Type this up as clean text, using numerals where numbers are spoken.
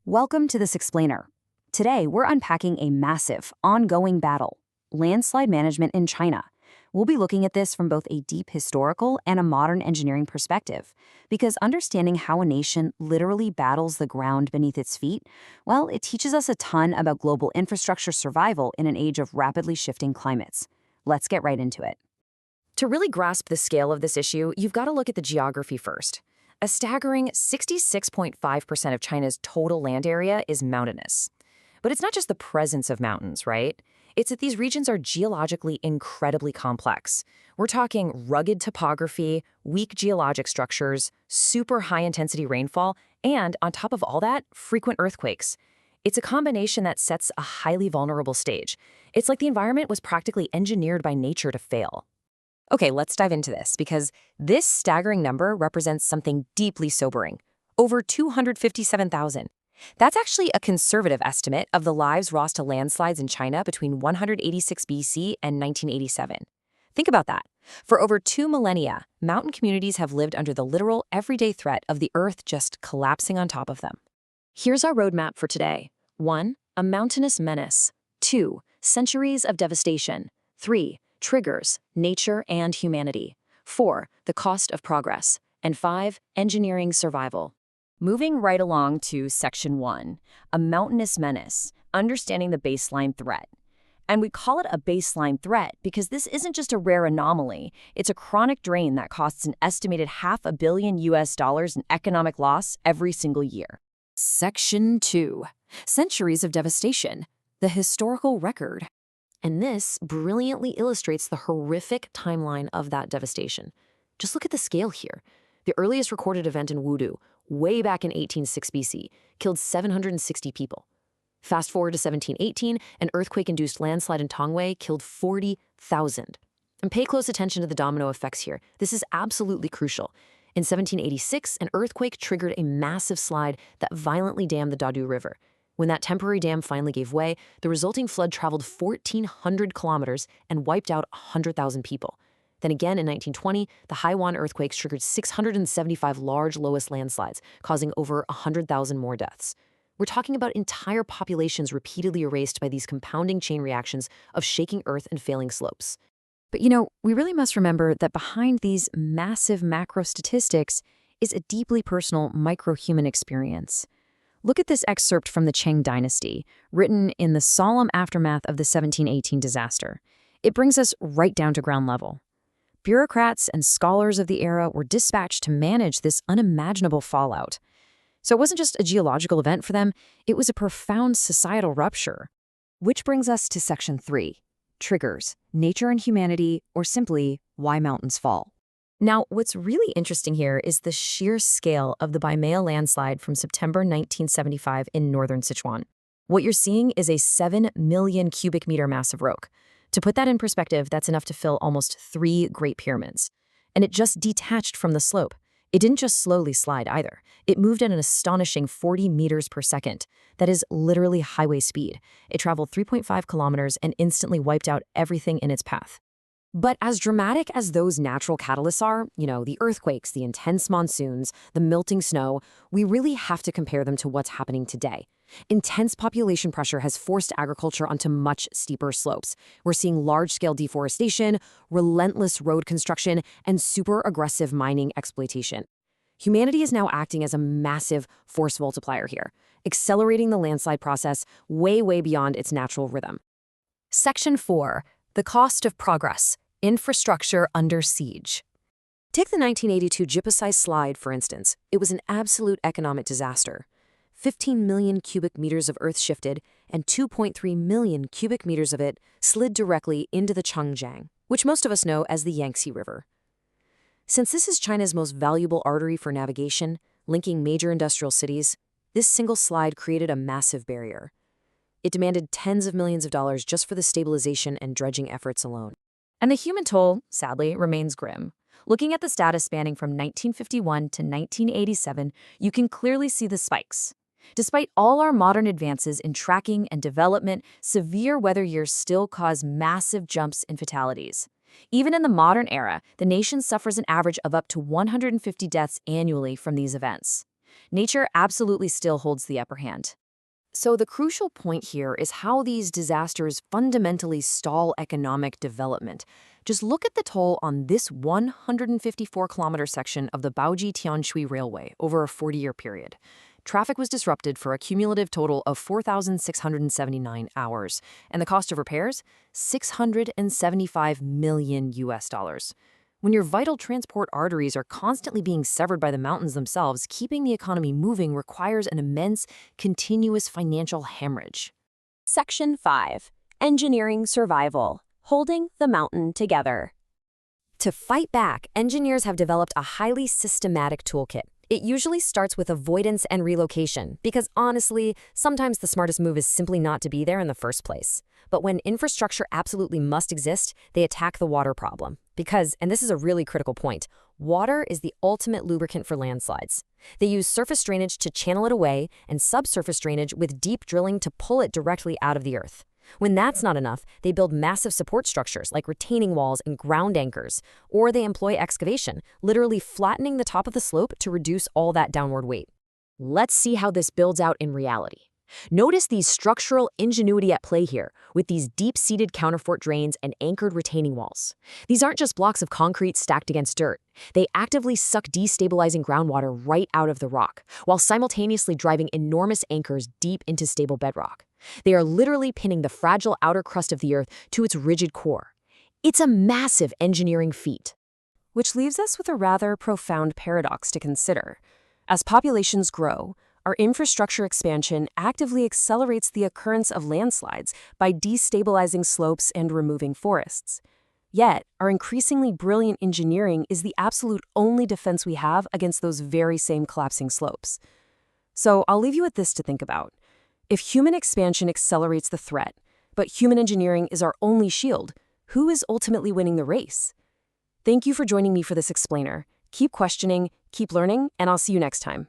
Welcome to this explainer. Today, we're unpacking a massive, ongoing battle, landslide management in China. We'll be looking at this from both a deep historical and a modern engineering perspective, because understanding how a nation literally battles the ground beneath its feet, well, it teaches us a ton about global infrastructure survival in an age of rapidly shifting climates. Let's get right into it. To really grasp the scale of this issue, you've got to look at the geography first. A staggering 66.5% of China's total land area is mountainous. But it's not just the presence of mountains, right? It's that these regions are geologically incredibly complex. We're talking rugged topography, weak geologic structures, super high-intensity rainfall, and on top of all that, frequent earthquakes. It's a combination that sets a highly vulnerable stage. It's like the environment was practically engineered by nature to fail. Okay, let's dive into this, because this staggering number represents something deeply sobering. Over 257,000. That's actually a conservative estimate of the lives lost to landslides in China between 186 BC and 1987. Think about that. For over 2 millennia, mountain communities have lived under the literal, everyday threat of the earth just collapsing on top of them. Here's our roadmap for today. 1. A mountainous menace. 2. Centuries of devastation. 3. Triggers, nature and humanity. 4. The cost of progress. And 5. Engineering survival. Moving right along to Section 1, a mountainous menace, understanding the baseline threat. And we call it a baseline threat because this isn't just a rare anomaly, it's a chronic drain that costs an estimated $500 billion in economic loss every single year. Section 2, centuries of devastation, the historical record. And this brilliantly illustrates the horrific timeline of that devastation. Just look at the scale here. The earliest recorded event in Wudu, way back in 1806 BC, killed 760 people. Fast forward to 1718, an earthquake-induced landslide in Tongwei killed 40,000. And pay close attention to the domino effects here. This is absolutely crucial. In 1786, an earthquake triggered a massive slide that violently dammed the Dadu River. When that temporary dam finally gave way, the resulting flood traveled 1,400 kilometers and wiped out 100,000 people. Then again in 1920, the Haiwan earthquakes triggered 675 large Loess landslides, causing over 100,000 more deaths. We're talking about entire populations repeatedly erased by these compounding chain reactions of shaking earth and failing slopes. But we really must remember that behind these massive macro statistics is a deeply personal micro-human experience. Look at this excerpt from the Qing dynasty, written in the solemn aftermath of the 1718 disaster. It brings us right down to ground level. Bureaucrats and scholars of the era were dispatched to manage this unimaginable fallout. So it wasn't just a geological event for them, it was a profound societal rupture. Which brings us to Section 3, triggers, nature and humanity, or simply, why mountains fall. Now, what's really interesting here is the sheer scale of the Baimea landslide from September 1975 in northern Sichuan. What you're seeing is a 7 million cubic meter mass of rock. To put that in perspective, that's enough to fill almost 3 Great Pyramids. And it just detached from the slope. It didn't just slowly slide either. It moved at an astonishing 40 meters per second. That is literally highway speed. It traveled 3.5 kilometers and instantly wiped out everything in its path. But as dramatic as those natural catalysts are, the earthquakes, the intense monsoons, the melting snow, we really have to compare them to what's happening today. Intense population pressure has forced agriculture onto much steeper slopes. We're seeing large-scale deforestation, relentless road construction, and super aggressive mining exploitation. Humanity is now acting as a massive force multiplier here, accelerating the landslide process way, way beyond its natural rhythm. Section 4, the cost of progress. Infrastructure under siege. Take the 1982 Jippo-sized slide, for instance. It was an absolute economic disaster. 15 million cubic meters of earth shifted, and 2.3 million cubic meters of it slid directly into the Changjiang, which most of us know as the Yangtze River. Since this is China's most valuable artery for navigation, linking major industrial cities, this single slide created a massive barrier. It demanded tens of millions of dollars just for the stabilization and dredging efforts alone. And the human toll, sadly, remains grim. Looking at the data spanning from 1951 to 1987, you can clearly see the spikes. Despite all our modern advances in tracking and development, severe weather years still cause massive jumps in fatalities. Even in the modern era, the nation suffers an average of up to 150 deaths annually from these events. Nature absolutely still holds the upper hand. So the crucial point here is how these disasters fundamentally stall economic development. Just look at the toll on this 154-kilometer section of the Baoji-Tianshui Railway over a 40-year period. Traffic was disrupted for a cumulative total of 4,679 hours, and the cost of repairs, $675 million US dollars. When your vital transport arteries are constantly being severed by the mountains themselves, keeping the economy moving requires an immense, continuous financial hemorrhage. Section 5. Engineering Survival. Holding the mountain together. To fight back, engineers have developed a highly systematic toolkit. It usually starts with avoidance and relocation, because honestly, sometimes the smartest move is simply not to be there in the first place. But when infrastructure absolutely must exist, they attack the water problem. Because, and this is a really critical point, water is the ultimate lubricant for landslides. They use surface drainage to channel it away and subsurface drainage with deep drilling to pull it directly out of the earth. When that's not enough, they build massive support structures like retaining walls and ground anchors, or they employ excavation, literally flattening the top of the slope to reduce all that downward weight. Let's see how this builds out in reality. Notice the structural ingenuity at play here, with these deep-seated counterfort drains and anchored retaining walls. These aren't just blocks of concrete stacked against dirt. They actively suck destabilizing groundwater right out of the rock, while simultaneously driving enormous anchors deep into stable bedrock. They are literally pinning the fragile outer crust of the earth to its rigid core. It's a massive engineering feat. Which leaves us with a rather profound paradox to consider. As populations grow, our infrastructure expansion actively accelerates the occurrence of landslides by destabilizing slopes and removing forests. Yet, our increasingly brilliant engineering is the absolute only defense we have against those very same collapsing slopes. So I'll leave you with this to think about. If human expansion accelerates the threat, but human engineering is our only shield, who is ultimately winning the race? Thank you for joining me for this explainer. Keep questioning, keep learning, and I'll see you next time.